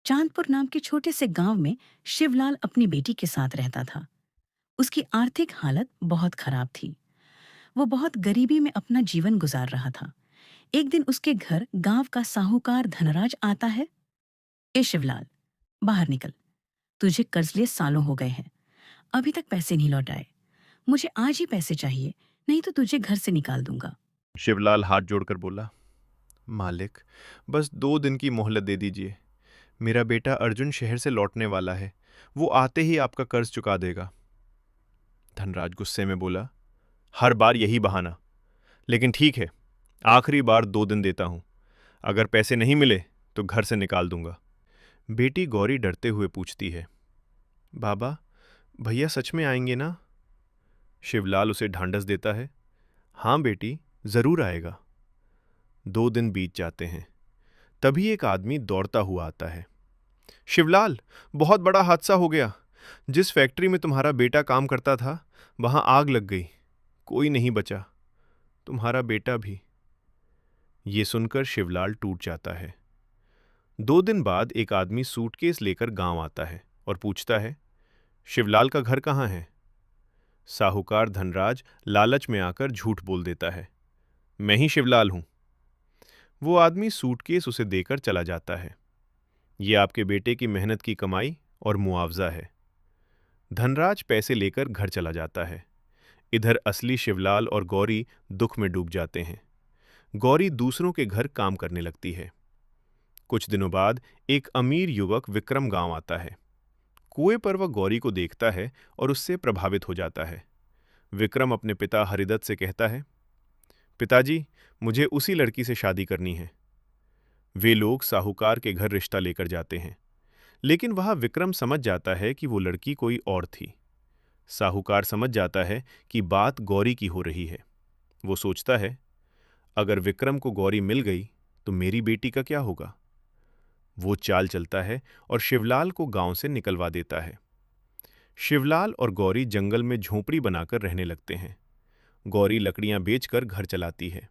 चांदपुर नाम के छोटे से गांव में शिवलाल अपनी बेटी के साथ रहता था। उसकी आर्थिक हालत बहुत खराब थी। वो बहुत गरीबी में अपना जीवन गुजार रहा था। एक दिन उसके घर गांव का साहूकार धनराज आता है। ए शिवलाल, बाहर निकल। तुझे कर्ज लिए सालों हो गए हैं, अभी तक पैसे नहीं लौटाए। मुझे आज ही पैसे चाहिए, नहीं तो तुझे घर से निकाल दूंगा। शिवलाल हाथ जोड़कर बोला, मालिक, बस 2 दिन की मोहलत दे दीजिए। मेरा बेटा अर्जुन शहर से लौटने वाला है। वो आते ही आपका कर्ज चुका देगा। धनराज गुस्से में बोला, हर बार यही बहाना। लेकिन ठीक है, आखिरी बार 2 दिन देता हूं। अगर पैसे नहीं मिले तो घर से निकाल दूंगा। बेटी गौरी डरते हुए पूछती है, बाबा, भैया सच में आएंगे ना? शिवलाल उसे ढांढस देता है, हाँ बेटी, जरूर आएगा। 2 दिन बीत जाते हैं। तभी एक आदमी दौड़ता हुआ आता है। शिवलाल, बहुत बड़ा हादसा हो गया। जिस फैक्ट्री में तुम्हारा बेटा काम करता था, वहां आग लग गई। कोई नहीं बचा, तुम्हारा बेटा भी। ये सुनकर शिवलाल टूट जाता है। 2 दिन बाद एक आदमी सूटकेस लेकर गांव आता है और पूछता है, शिवलाल का घर कहाँ है? साहूकार धनराज लालच में आकर झूठ बोल देता है, मैं ही शिवलाल हूं। वो आदमी सूटकेस उसे देकर चला जाता है। ये आपके बेटे की मेहनत की कमाई और मुआवजा है। धनराज पैसे लेकर घर चला जाता है। इधर असली शिवलाल और गौरी दुख में डूब जाते हैं। गौरी दूसरों के घर काम करने लगती है। कुछ दिनों बाद एक अमीर युवक विक्रम गांव आता है। कुएं पर वह गौरी को देखता है और उससे प्रभावित हो जाता है। विक्रम अपने पिता हरिदत्त से कहता है, पिताजी, मुझे उसी लड़की से शादी करनी है। वे लोग साहूकार के घर रिश्ता लेकर जाते हैं, लेकिन वहां विक्रम समझ जाता है कि वो लड़की कोई और थी। साहूकार समझ जाता है कि बात गौरी की हो रही है। वो सोचता है, अगर विक्रम को गौरी मिल गई तो मेरी बेटी का क्या होगा? वो चाल चलता है और शिवलाल को गांव से निकलवा देता है। शिवलाल और गौरी जंगल में झोंपड़ी बनाकर रहने लगते हैं। गौरी लकड़ियां बेचकर घर चलाती है।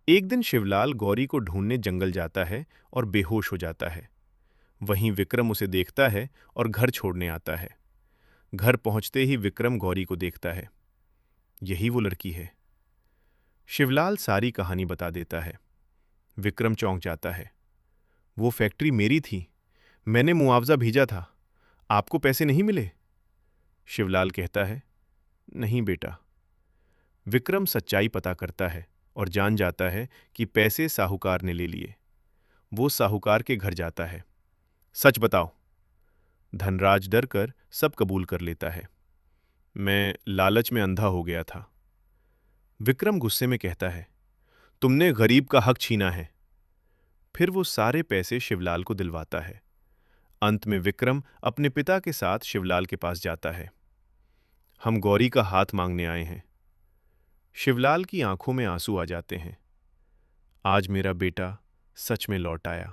एक दिन शिवलाल गौरी को ढूंढने जंगल जाता है और बेहोश हो जाता है। वहीं विक्रम उसे देखता है और घर छोड़ने आता है। घर पहुंचते ही विक्रम गौरी को देखता है। यही वो लड़की है। शिवलाल सारी कहानी बता देता है। विक्रम चौंक जाता है। वो फैक्ट्री मेरी थी, मैंने मुआवजा भेजा था, आपको पैसे नहीं मिले? शिवलाल कहता है, नहीं बेटा। विक्रम सच्चाई पता करता है और जान जाता है कि पैसे साहूकार ने ले लिए। वो साहूकार के घर जाता है। सच बताओ। धनराज डर कर सब कबूल कर लेता है। मैं लालच में अंधा हो गया था। विक्रम गुस्से में कहता है, तुमने गरीब का हक छीना है। फिर वो सारे पैसे शिवलाल को दिलवाता है। अंत में विक्रम अपने पिता के साथ शिवलाल के पास जाता है। हम गौरी का हाथ मांगने आए हैं। शिवलाल की आंखों में आंसू आ जाते हैं। आज मेरा बेटा सच में लौट आया।